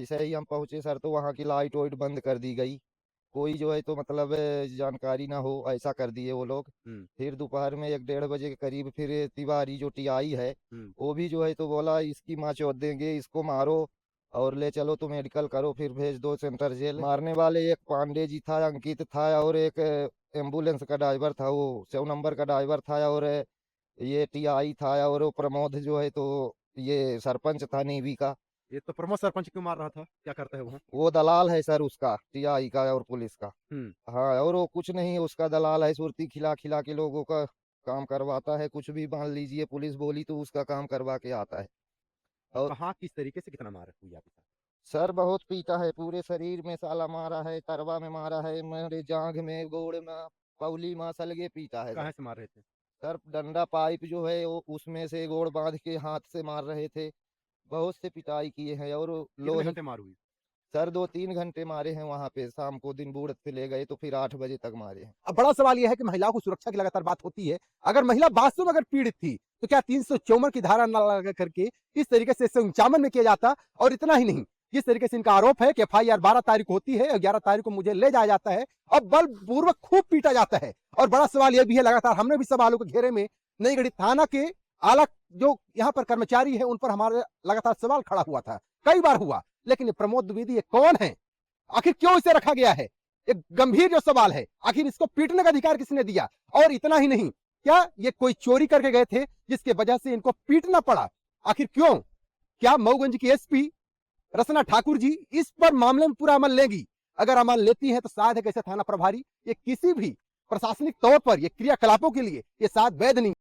जैसे ही हम पहुंचे सर तो वहाँ की लाइट वाइट बंद कर दी गई। कोई जो है तो मतलब जानकारी ना हो ऐसा कर दिए वो लोग। हुँ, फिर दोपहर में 1 डेढ़ बजे के करीब फिर तिवारी जो टीआई है हुँ। वो भी जो है तो बोला इसकी माँ चौध देंगे, इसको मारो और ले चलो तो मेडिकल करो फिर भेज दो सेंटर जेल। मारने वाले एक पांडे जी था, अंकित था और एक एम्बुलेंस का ड्राइवर था, वो 100 नंबर का ड्राइवर था, और ये टीआई था, और वो प्रमोद जो है तो ये सरपंच था नेवी का। ये तो प्रमोद सरपंच क्यों मार रहा था? क्या करता है वो? वो दलाल है सर उसका, टीआई का और पुलिस का। हुँ। हाँ, और वो कुछ नहीं उसका दलाल है, सुरती खिला खिला के लोगों का काम करवाता है। कुछ भी मान लीजिए पुलिस बोली तो उसका काम करवा के आता है। और कहाँ किस तरीके से कितना मार हुई आपके साथ? सर बहुत पीटा है, पूरे शरीर में साला मारा है, तरवा में मारा है, मेरे जांघ में, गोड़ में, पौली में सलगे पीटा है सर। कहाँ से मार रहे थे? सर डंडा पाइप जो है वो उसमें से गोड़ बांध के हाथ से मार रहे थे। बहुत से पिटाई किए हैं और कितने लोहे। घंटे मार हुई? सर 2-3 घंटे मारे हैं वहां पे, शाम को दिन बूढ़ से ले गए तो फिर 8 बजे तक मारे हैं। अब बड़ा सवाल यह है कि महिलाओं को सुरक्षा की लगातार बात होती है। अगर महिला वास्तव में अगर पीड़ित थी, तो क्या 354 की धारा न लगा करके इस तरीके से 151 में किया जाता? और इतना ही नहीं, जिस तरीके से इनका आरोप है कि एफआईआर 12 तारीख को होती है और 11 तारीख को मुझे ले जाया जाता है और बलपूर्वक खूब पीटा जाता है। और बड़ा सवाल यह भी है, लगातार हमने भी सवालों के घेरे में नई गढ़ी थाना के आला जो यहाँ पर कर्मचारी है उन पर हमारे लगातार सवाल खड़ा हुआ था, कई बार हुआ। लेकिन ये प्रमोद द्विवेदी ये कौन है? आखिर क्यों इसे रखा गया है? एक गंभीर जो सवाल है, आखिर इसको पीटने का अधिकार किसने दिया? और इतना ही नहीं, क्या ये कोई चोरी करके गए थे जिसके वजह से इनको पीटना पड़ा? आखिर क्यों? क्या मऊगंज की एसपी रसना ठाकुर जी इस पर मामले में पूरा अमल लेंगी? अगर अमल लेती है तो शायद है कैसे थाना प्रभारी ये किसी भी प्रशासनिक तौर पर ये क्रियाकलापों के लिए ये शायद वैध नहीं।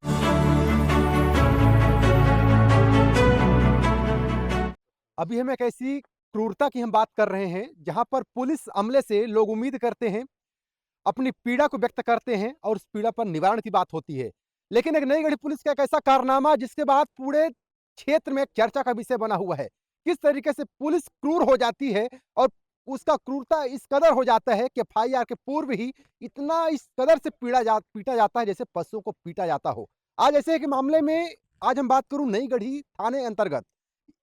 अभी हम एक ऐसी क्रूरता की हम बात कर रहे हैं जहां पर पुलिस अमले से लोग उम्मीद करते हैं, अपनी पीड़ा को व्यक्त करते हैं और उस पीड़ा पर निवारण की बात होती है। लेकिन एक नई गढ़ी पुलिस का एक ऐसा कारनामा जिसके बाद पूरे क्षेत्र में एक चर्चा का विषय बना हुआ है। किस तरीके से पुलिस क्रूर हो जाती है और उसका क्रूरता इस कदर हो जाता है कि एफआईआर के पूर्व ही इतना इस कदर से पीटा जाता है जैसे पशुओं को पीटा जाता हो। आज ऐसे के मामले में आज हम बात करूं नई गढ़ी थाने अंतर्गत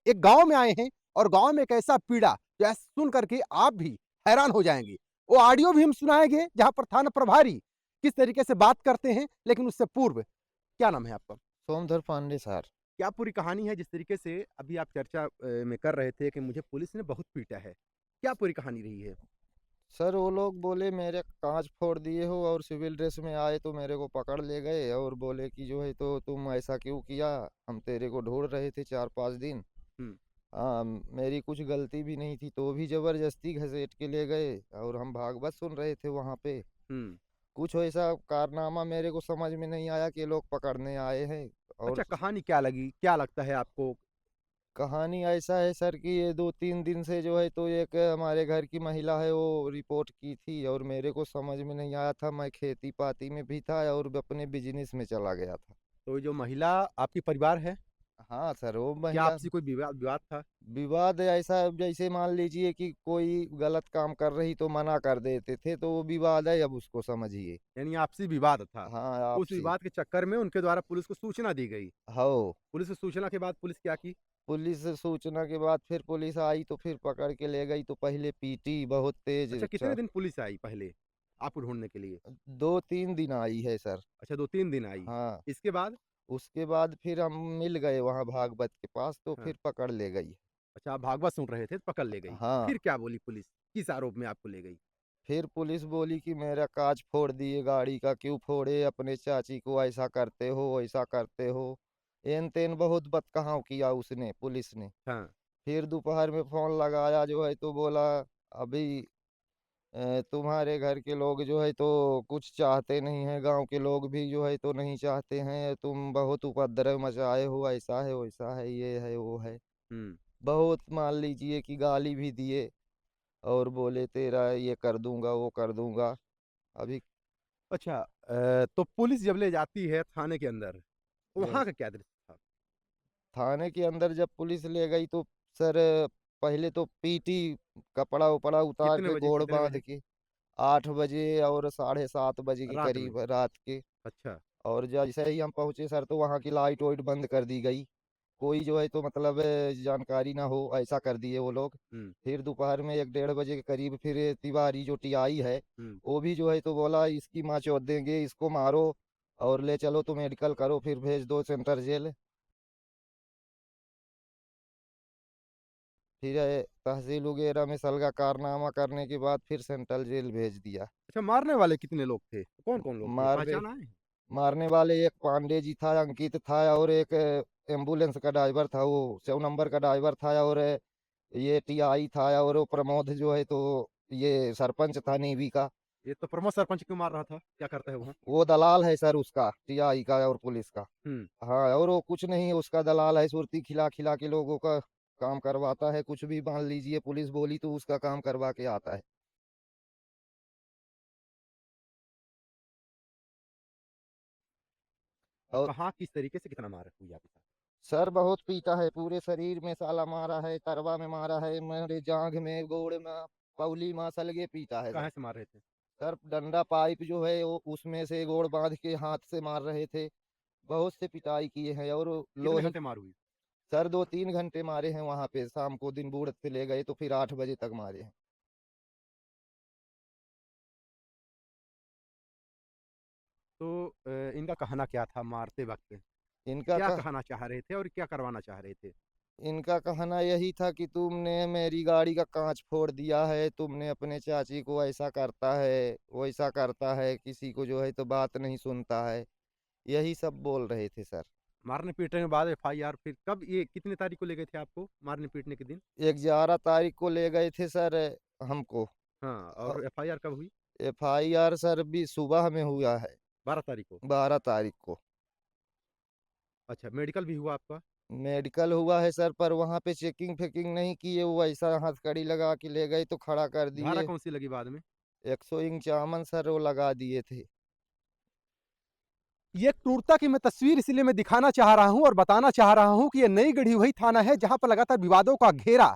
एक गाँव में आए हैं और गाँव में एक ऐसा पीड़ा जो सुन करके आप भी हैरान हो जाएँगे। वो ऑडियो भी हम सुनाएँगे जहाँ पर थाना प्रभारी किस तरीके से बात करते हैं, लेकिन उससे पूर्व क्या नाम है आपका? सोमधर पांडे सर। क्या पूरी कहानी है जिस तरीके से अभी आप चर्चा में कर रहे थे कि मुझे पुलिस ने बहुत पीटा है। क्या पूरी कहानी रही है? सर वो लोग बोले मेरे कांच फोड़ दिए हो और सिविल ड्रेस में आए तो मेरे को पकड़ ले गए और बोले कि जो है तो तुम ऐसा क्यों किया, हम तेरे को ढूंढ रहे थे 4-5 दिन। हुँ, हाँ, मेरी कुछ गलती भी नहीं थी तो भी जबरदस्ती घसीट के ले गए और हम भागवत सुन रहे थे वहां पे। हुँ। कुछ ऐसा कारनामा मेरे को समझ में नहीं आया कि ये लोग पकड़ने आए हैं। और अच्छा, कहानी क्या लगी? क्या लगता है आपको? कहानी ऐसा है सर कि ये 2-3 दिन से जो है तो एक हमारे घर की महिला है वो रिपोर्ट की थी और मेरे को समझ में नहीं आया था, मैं खेती पाती में भी था और अपने बिजनेस में चला गया था। तो जो महिला आपकी परिवार है, हाँ सर, वो क्या महिला। आपसी कोई विवाद विवाद था? विवाद ऐसा जैसे मान लीजिए कि कोई गलत काम कर रही तो मना कर देते थे, तो वो विवाद है, अब उसको समझिए। यानी आपसी विवाद था। हाँ उस आपसी। विवाद के चक्कर में उनके द्वारा पुलिस को सूचना दी गई। हो। पुलिस को सूचना के बाद पुलिस क्या की? पुलिस सूचना के बाद फिर पुलिस आई तो फिर पकड़ के ले गई, तो पहले पीटी बहुत तेज। अच्छा, कितने दिन पुलिस आई पहले आपको ढूँढने के लिए? 2-3 दिन आई है सर। अच्छा, 2-3 दिन आई। हाँ। इसके बाद? उसके बाद फिर हम मिल गए वहाँ भागवत के पास तो हाँ। फिर पकड़ ले गई। अच्छा, आप भागवत सुन रहे थे तो पकड़ ले गई। हाँ। फिर क्या बोली पुलिस? किस आरोप में आपको ले गई? फिर पुलिस बोली कि मेरा कांच फोड़ दिए गाड़ी का, क्यों फोड़े, अपने चाची को ऐसा करते हो वैसा करते हो। एन तेन बहुत बतकहाव किया उसने, पुलिस ने। हाँ। फिर दोपहर में फोन लगाया जो है तो बोला अभी तुम्हारे घर के लोग जो है तो कुछ चाहते नहीं है, गांव के लोग भी जो है तो नहीं चाहते हैं, तुम बहुत उपद्रव मचाए हो, ऐसा है वैसा है, ये है वो है। हुँ। बहुत मान लीजिए कि गाली भी दिए और बोले तेरा ये कर दूंगा वो कर दूंगा। अभी अच्छा, तो पुलिस जब ले जाती है थाने के अंदर, तो ये वहाँ का क्या दृश्य था? थाने के अंदर जब पुलिस ले गई तो सर पहले तो पीटी, कपड़ा उपड़ा उतार कितने के बजे गोड़ कितने बांध बजे? के। 8 बजे और 7:30 बजे के रात में? करीब रात के। अच्छा। और जैसे ही हम पहुंचे सर तो वहाँ की लाइट वाइट बंद कर दी गई। कोई जो है तो मतलब जानकारी ना हो, ऐसा कर दिए वो लोग। फिर दोपहर में 1-1:30 बजे के करीब फिर तिवारी जो टीआई है वो भी जो है तो बोला इसकी माँ चौथ देंगे, इसको मारो और ले चलो तो मेडिकल करो, फिर भेज दो सेंट्रल जेल। फिर तहसील वगैरह में सलगा कारनामा करने के बाद फिर सेंट्रल जेल भेज दिया। अच्छा, मारने वाले कितने लोग थे, कौन कौन लोग थे, मारने पहचाना है? मारने वाले एक पांडे जी था, अंकित था, और एक एम्बुलेंस का ड्राइवर था, वो 100 नंबर का ड्राइवर था, और ये टीआई था, और वो प्रमोद जो है तो ये सरपंच था नेवी का। ये तो प्रमोद सरपंच क्यों मार रहा था, क्या करता है वो? वो दलाल है सर उसका, टीआई का और पुलिस का। हम्म। हाँ, और वो कुछ नहीं, उसका दलाल है, सुरती खिला खिला के लोगों का काम करवाता है। कुछ भी मान लीजिए पुलिस बोली तो उसका काम करवा के आता है। और कहाँ किस तरीके से कितना मार हुई आपके साथ? सर बहुत पीटा है, पूरे शरीर में साला मारा है, तरवा में मारा है, मेरे जांघ में, गोड़ में, पौली में सलगे पीटा है कहाँ सर। से मार रहे थे? सर डंडा पाइप जो है वो उसमें से गोड़ बांध के हाथ से मार रहे थे। बहुत से पिटाई किए हैं, और कितने लोही। घंटे मार हुई? सर 2-3 घंटे मारे हैं वहां पे, शाम को दिन बूढ़ से ले गए तो फिर 8 बजे तक मारे हैं। तो इनका कहना क्या था मारते वक्त, इनका क्या कह कहना चाह रहे थे और क्या करवाना चाह रहे थे? इनका कहना यही था कि तुमने मेरी गाड़ी का कांच फोड़ दिया है, तुमने अपने चाची को ऐसा करता है, वैसा करता है, किसी को जो है तो बात नहीं सुनता है, यही सब बोल रहे थे सर। मारने पीटने के बाद एफआईआर, फिर कब, ये कितने तारीख को ले गए थे आपको मारने पीटने के दिन? 11 तारीख को ले गए थे सर हमको। हाँ, और एफआईआर कब हुई? FIR सर भी सुबह में हुआ है, 12 तारीख को? 12 तारीख को। अच्छा, मेडिकल भी हुआ आपका? मेडिकल हुआ है सर, पर वहाँ पे चेकिंग फेकिंग नहीं किए, वो ऐसा हथकड़ी लगा के ले गए तो खड़ा कर धारा दिए। कौन सी लगी बाद में? 151 सर वो लगा दिए थे। ये क्रूरता की मैं तस्वीर इसलिए मैं दिखाना चाह रहा हूं और बताना चाह रहा हूं कि ये नई गढ़ी वही थाना है जहां पर लगातार विवादों का घेरा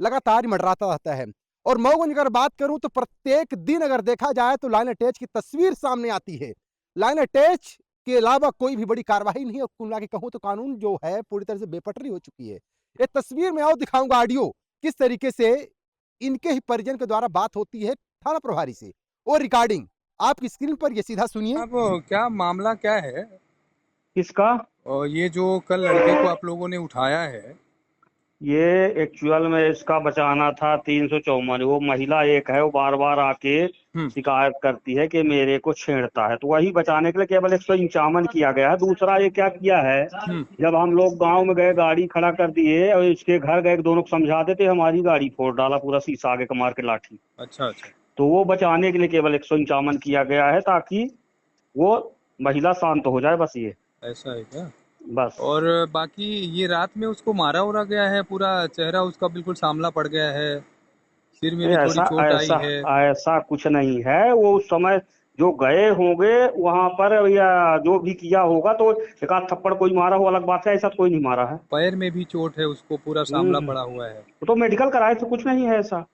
लगातार मंडराता रहता है। और मऊगंज अगर बात करूं तो प्रत्येक दिन अगर देखा जाए तो लाइन अटैच की तस्वीर सामने आती है। लाइन अटैच के अलावा कोई भी बड़ी कार्रवाई नहीं है, कुल मिला के कहूं तो कानून जो है पूरी तरह से बेपटरी हो चुकी है। ये तस्वीर में आओ दिखाऊंगा ऑडियो, किस तरीके से इनके ही परिजन के द्वारा बात होती है थाना प्रभारी से, और रिकॉर्डिंग आपकी स्क्रीन पर ये सीधा सुनिए। अब क्या मामला क्या है? किसका? और ये जो कल लड़के को आप लोगों ने उठाया है, ये एक्चुअल में इसका बचाना था 354। वो महिला एक है, वो बार बार आके शिकायत करती है कि मेरे को छेड़ता है, तो वही बचाने के लिए केवल 151 किया गया है। दूसरा ये क्या किया है, जब हम लोग गांव में गए गाड़ी खड़ा कर दिए और इसके घर गए, दोनों को समझा देते, हमारी गाड़ी फोड़ डाला, पूरा शीशा आगे का मार के लाठी। अच्छा अच्छा, तो वो बचाने के लिए केवल 151 किया गया है, ताकि वो महिला शांत हो जाए, बस ये ऐसा है क्या? बस। और बाकी ये रात में उसको मारा उरा गया है, पूरा चेहरा उसका बिल्कुल सांवला पड़ गया है, सिर में भी थोड़ी ऐसा चोट आई ऐसा है। ऐसा कुछ नहीं है। वो उस समय जो गए होंगे वहां पर, या जो भी किया होगा, तो एक आध थप्पड़ कोई मारा हो अलग बात है, ऐसा तो कोई नहीं मारा है। पैर में भी चोट है उसको, पूरा सांवला पड़ा हुआ है। तो मेडिकल कराए तो कुछ नहीं है ऐसा।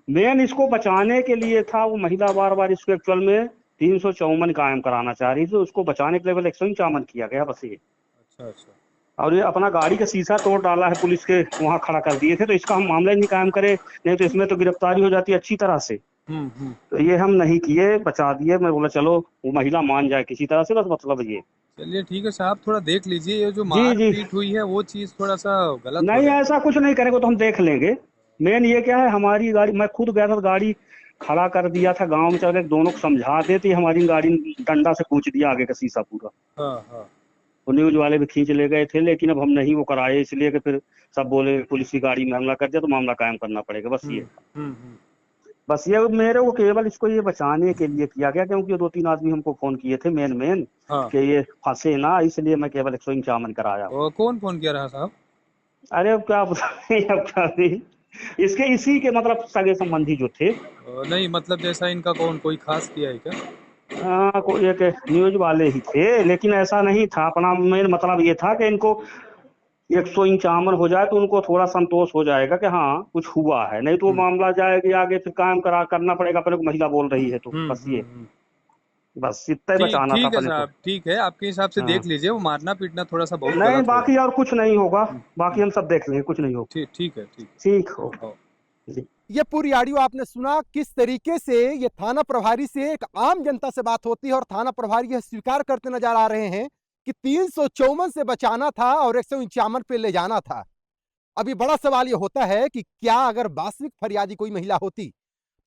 मेन इसको बचाने के लिए था, वो महिला बार बार इसको एक्चुअल में 354 कायम कराना चाह रही थी, उसको बचाने के लिए 151 किया गया, बस ये। अच्छा अच्छा, और ये अपना गाड़ी का शीशा तोड़ डाला है, पुलिस के वहां खड़ा कर दिए थे, तो इसका हम मामला ही नहीं कायम करे, नहीं तो इसमें तो गिरफ्तारी हो जाती अच्छी तरह से। तो ये हम नहीं किए, बचा दिए। मैं बोला चलो वो महिला मान जाए किसी तरह से, बस मतलब ये। चलिए ठीक है साहब, थोड़ा देख लीजिए, ये जो जी मार जी, पीट हुई है वो चीज थोड़ा सा गलत हो नहीं रहा है। ऐसा कुछ नहीं करेंगे तो हम देख लेंगे। मेन ये क्या है, हमारी गाड़ी, मैं खुद गया था, गाड़ी खड़ा कर दिया था, गांव में चल के दोनों को समझा देते, हमारी गाड़ी डंडा से कूच दिया आगे का शीशा पूरा। हाँ हाँ, तो न्यूज वाले भी खींच ले गए थे, लेकिन अब हम नहीं वो कराए, इसलिए कि फिर सब बोले पुलिस की गाड़ी में हमला कर दिया, तो मामला कायम करना पड़ेगा, बस ये। बस ये मेरे को केवल इसको ये बचाने के लिए किया गया, क्योंकि 2-3 आदमी हमको फोन किए थे मेन हाँ। कि ये फंसे ना, इसलिए मैं केवल 151 कराया। और कौन फोन किया रहा साहब? अरे अब क्या बताएं, अब क्या नहीं। इसके इसी के मतलब सगे संबंधी जो थे। नहीं मतलब जैसा इनका कौन कोई खास किया है क्या? कोई एक न्यूज वाले ही थे, लेकिन ऐसा नहीं था। अपना मेन मतलब ये था कि इनको 151 हो जाए तो उनको थोड़ा संतोष हो जाएगा कि हाँ कुछ हुआ है, नहीं तो वो मामला जाएगी आगे, फिर काम करना पड़ेगा अपने को, महिला बोल रही है तो बस ये। बस इतना ही ठीक बचाना था ठीक है अपने को। साहब, ठीक है, आपके हिसाब से हाँ देख लीजिए, वो मारना पीटना थोड़ा सा बहुत नहीं, गलत हुआ। बाकी और कुछ नहीं होगा, बाकी हम्म, हम सब देख लेंगे, कुछ नहीं होगा। ठीक ठीक है, ठीक ठीक हो है। जी। ये पूरी ऑडियो आपने सुना किस तरीके से ये थाना प्रभारी से एक आम जनता से बात होती है और थाना प्रभारी यह स्वीकार करते नजर आ रहे हैं कि 354 से बचाना था और 151 पे ले जाना था। अभी बड़ा सवाल ये होता है कि क्या अगर वास्तविक फरियादी कोई महिला होती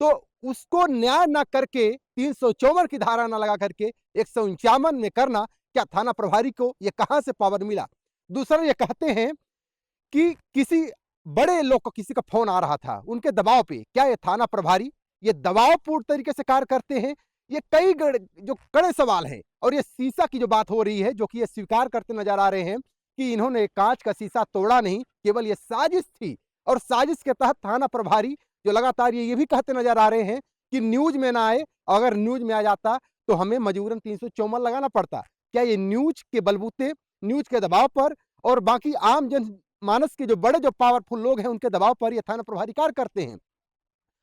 तो उसको न्याय ना करके 354 की धारा ना लगा करके 151 में करना, क्या थाना प्रभारी को ये कहां से पावर मिला? दूसरा ये कहते हैं कि किसी बड़े लोग को किसी का फोन आ रहा था उनके दबाव पे, क्या ये थाना प्रभारी ये दबावपूर्ण तरीके से कार्य करते हैं? ये कई जो कड़े सवाल हैं। और ये शीशा की जो बात हो रही है, जो कि ये स्वीकार करते नजर आ रहे हैं कि इन्होंने कांच का शीशा तोड़ा नहीं, केवल ये साजिश थी। और साजिश के तहत थाना प्रभारी जो लगातार ये भी कहते नजर आ रहे हैं कि न्यूज में ना आए, अगर न्यूज में आ जाता तो हमें मजबूरन 354 लगाना पड़ता। क्या ये न्यूज के बलबूते, न्यूज के दबाव पर और बाकी आम जन मानस के जो बड़े जो पावरफुल लोग हैं उनके दबाव पर ये थाना प्रभारी कार्य करते हैं?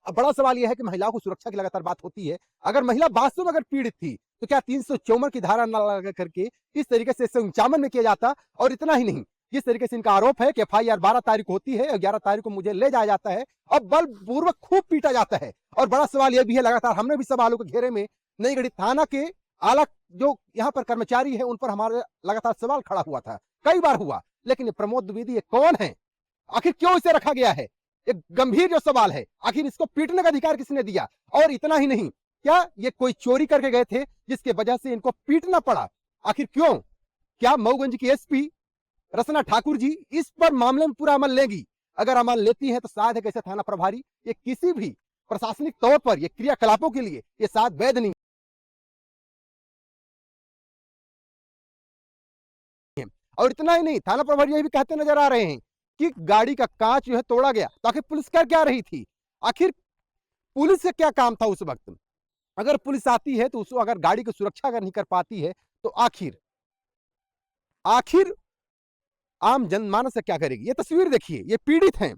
अब बड़ा सवाल यह है कि महिलाओं को सुरक्षा की लगातार बात होती है। अगर महिला वास्तव में अगर पीड़ित थी तो क्या 354 की धारा न लगा करके इस तरीके से 151 में किया जाता? और इतना ही नहीं, जिस तरीके से इनका आरोप है कि FIR 12 तारीख को होती है और 11 तारीख को मुझे ले जाया जाता है और बलपूर्वक खूब पीटा जाता है। और बड़ा सवाल यह भी है, लगातार हमने भी सवालों के घेरे में नई गढ़ी थाना के आला जो यहाँ पर कर्मचारी है उन पर हमारे लगातार सवाल खड़ा हुआ था, कई बार हुआ। लेकिन ये प्रमोद द्विवेदी ये कौन है? आखिर क्यों इसे रखा गया है? एक गंभीर जो सवाल है, आखिर इसको पीटने का अधिकार किसने दिया? और इतना ही नहीं, क्या ये कोई चोरी करके गए थे जिसके वजह से इनको पीटना पड़ा? आखिर क्यों? क्या मऊगंज की SP रसना ठाकुर जी इस पर मामले में पूरा अमल लेगी? अगर अमल लेती है तो शायद है कैसे थाना प्रभारी ये किसी भी प्रशासनिक तौर पर ये क्रियाकलापों के लिए ये शायद वैध नहीं है। और इतना ही नहीं, थाना प्रभारी ये भी कहते नजर आ रहे हैं कि गाड़ी का कांच जो है तोड़ा गया, तो आखिर पुलिस कर क्या रही थी? आखिर पुलिस से क्या काम था उस वक्त? अगर पुलिस आती है तो उसको अगर गाड़ी की सुरक्षा अगर नहीं कर पाती है तो आखिर आखिर आम जनमानस से क्या करेगी? ये तस्वीर देखिए, ये पीड़ित हैं,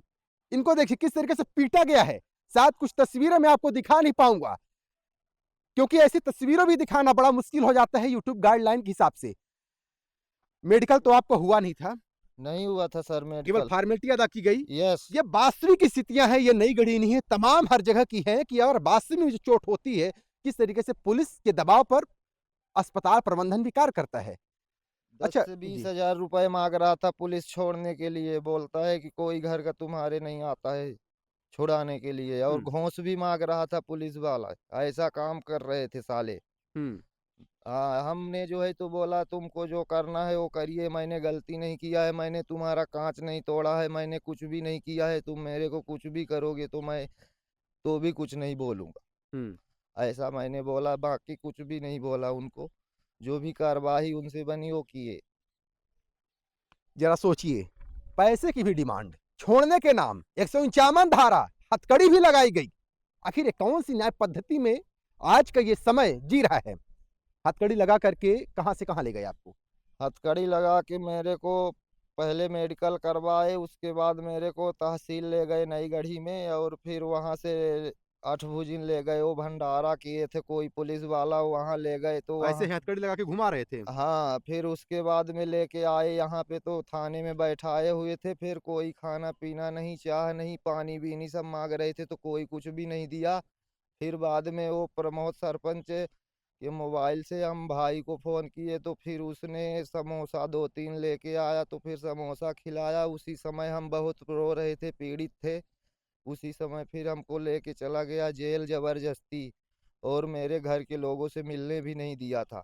इनको देखिए किस तरीके से पीटा गया है। शायद कुछ तस्वीरें मैं आपको दिखा नहीं पाऊंगा क्योंकि ऐसी तस्वीरें भी दिखाना बड़ा मुश्किल हो जाता है यूट्यूब गाइडलाइन के हिसाब से। मेडिकल तो आपको हुआ नहीं था, नहीं हुआ था सर केवल मेडिकल। फॉर्मेलिटी अदा की गई। यस। ये वास्तविक स्थितियां हैं, ये नई गढ़ी नहीं है, तमाम हर जगह की है कि और वास्तविक में जो चोट होती है किस तरीके से पुलिस के दबाव पर अस्पताल प्रबंधन भी कार्य करता है। 10 अच्छा से 20 जी, हजार रुपए मांग रहा था पुलिस छोड़ने के लिए, बोलता है कि कोई घर का तुम्हारे नहीं आता है छुड़ाने के लिए, और घूस भी मांग रहा था पुलिस वाला। ऐसा काम कर रहे थे साले। हम्म, हमने जो है तो बोला तुमको जो करना है वो करिए, मैंने गलती नहीं किया है, मैंने तुम्हारा कांच नहीं तोड़ा है, मैंने कुछ भी नहीं किया है, तुम मेरे को कुछ भी करोगे तो मैं तो भी कुछ नहीं बोलूंगा, हम्म। ऐसा मैंने बोला। बाकी कुछ भी नहीं बोला उनको, जो भी कार्रवाई उनसे बनी वो किए। जरा सोचिए, पैसे की भी डिमांड, छोड़ने के नाम 151 धारा, हथकड़ी भी लगाई गई। आखिर ये कौन सी न्याय पद्धति में आज का ये समय जी रहा है? हथकड़ी लगा करके कहां से कहां ले गए आपको? हथकड़ी लगा के मेरे को पहले मेडिकल करवाए, उसके बाद मेरे को तहसील ले गए नई गढ़ी में, और फिर वहां से 8 भुजिन ले गए, वो भंडारा किए थे कोई पुलिस वाला, वहां ले गए तो ऐसे वहाँ। हथकड़ी लगा के घुमा रहे थे? हाँ, फिर उसके बाद में लेके आए यहाँ पे तो थाने में बैठाए हुए थे, फिर कोई खाना पीना नहीं, चाह नहीं, पानी भी नहीं, सब मांग रहे थे तो कोई कुछ भी नहीं दिया। फिर बाद में वो प्रमोद सरपंच के मोबाइल से हम भाई को फ़ोन किए तो फिर उसने समोसा 2-3 लेके आया, तो फिर समोसा खिलाया। उसी समय हम बहुत रो रहे थे, पीड़ित थे। उसी समय फिर हमको लेके चला गया जेल ज़बरदस्ती, और मेरे घर के लोगों से मिलने भी नहीं दिया था।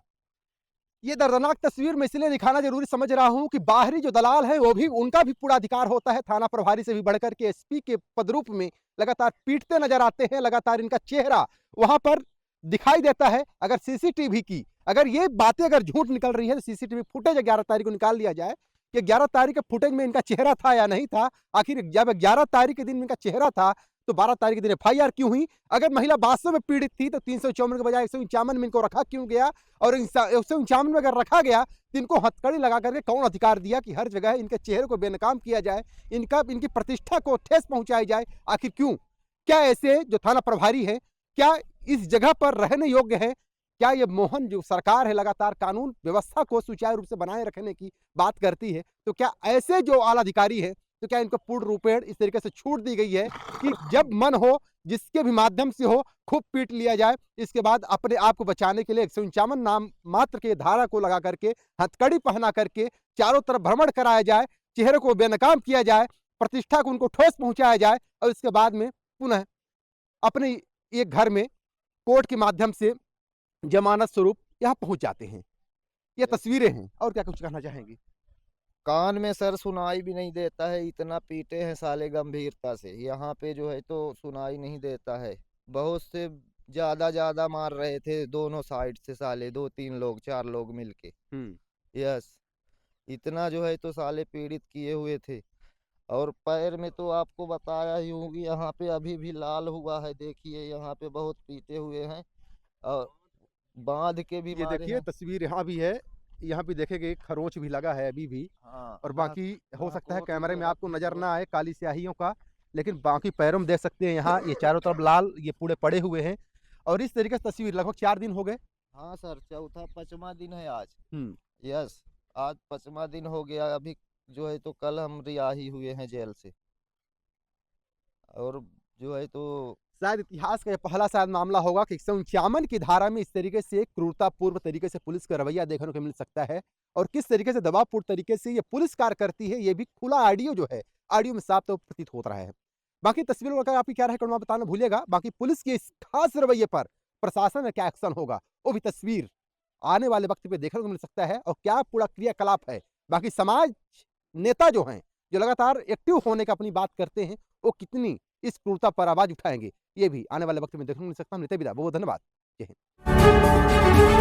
ये दर्दनाक तस्वीर मैं इसलिए दिखाना जरूरी समझ रहा हूं कि बाहरी जो दलाल है वो भी, उनका भी पूरा अधिकार होता है थाना प्रभारी से भी बढ़कर के SP के पदरूप में लगातार पीटते नजर आते हैं। लगातार इनका चेहरा वहां पर दिखाई देता है। अगर CCTV की अगर ये बातें अगर झूठ निकल रही है तो CCTV फुटेज 11 तारीख को निकाल लिया जाए कि 11 तारीख के फुटेज में इनका चेहरा था या नहीं था। आखिर जब 11 तारीख के दिन इनका चेहरा था तो 12 तारीख के दिन FIR क्यों हुई? अगर महिला वास्तव में पीड़ित थी तो 354 के बजाय 151 में इनको रखा क्यों गया? और 151 में अगर रखा गया तो इनको हथकड़ी लगा करके कौन अधिकार दिया कि हर जगह इनके चेहरे को बेनकाम किया जाए, इनकी प्रतिष्ठा को ठेस पहुंचाई जाए? आखिर क्यों? क्या ऐसे जो थाना प्रभारी है क्या इस जगह पर रहने योग्य है? क्या ये मोहन जो सरकार है लगातार कानून व्यवस्था को सुचारू रूप से बनाए रखने की बात करती है, तो क्या ऐसे जो आला अधिकारी है तो क्या इनको पूर्ण रूपेण इस तरीके से छूट दी गई है कि जब मन हो जिसके भी माध्यम से हो खूब पीट लिया जाए, इसके बाद अपने आप को बचाने के लिए 151 नाम मात्र के धारा को लगा करके हथकड़ी पहना करके चारों तरफ भ्रमण कराया जाए, चेहरे को बेनकाम किया जाए, प्रतिष्ठा को उनको ठोस पहुंचाया जाए और इसके बाद में पुनः अपने एक घर में कोर्ट के माध्यम से जमानत स्वरूप यहाँ पहुंच जाते हैं। ये तस्वीरें हैं, और क्या कुछ कहना चाहेंगे? कान में सर सुनाई भी नहीं देता है, इतना पीटे हैं साले गंभीरता से। यहाँ पे जो है तो सुनाई नहीं देता है। बहुत से ज्यादा मार रहे थे दोनों साइड से साले, 2-3 लोग 4 लोग मिलके। यस, इतना जो है तो साले पीड़ित किए हुए थे। और पैर में तो आपको बताया ही होगी, यहाँ पे अभी भी लाल हुआ है, देखिए यहाँ पे बहुत पीटे हुए हैं और बांध के भी ये मारे देखिए हैं। तस्वीर यहाँ भी है, यहाँ भी देखेंगे एक खरोंच भी लगा है अभी भी, हाँ, और यहाँ बाकी हो यहाँ सकता है कोट कैमरे में वगैरह आपको कुछ नजर हुआ। ना आए काली स्याहियों का, लेकिन बाकी पैरों में देख सकते हैं यहाँ ये चारों तरफ लाल ये पूरे पड़े हुए हैं। और इस तरीके से तस्वीर लगभग 4 दिन हो गए। हाँ सर, चौथा 5वां दिन है आज। हम्म यस, आज 5वां दिन हो गया। अभी जो है तो कल हम रिहाई हुए हैं जेल से। और जो है तो शायद इतिहास का ये पहला शायद मामला होगा कि 151 की धारा में इस तरीके से क्रूरतापूर्व तरीके से पुलिस का रवैया देखने को मिल सकता है, और किस तरीके से दबावपूर्ण तरीके से ये पुलिस कार्य करती है ये भी खुला ऑडियो जो है ऑडियो में साफ तो प्रतीत होता रहा है। बाकी तस्वीरों का आपकी क्या राय कमेंट में बताना भूलिएगा। बाकी पुलिस के इस खास रवैये पर प्रशासन में क्या एक्शन होगा वो भी तस्वीर आने वाले वक्त पे देखने को मिल सकता है, और क्या पूरा क्रियाकलाप है। बाकी समाज नेता जो हैं जो लगातार एक्टिव होने का अपनी बात करते हैं वो कितनी इस क्रूरता पर आवाज उठाएंगे ये भी आने वाले वक्त में देखने को मिल सकता है। नित्य विदा, बहुत धन्यवाद। जय हिंद।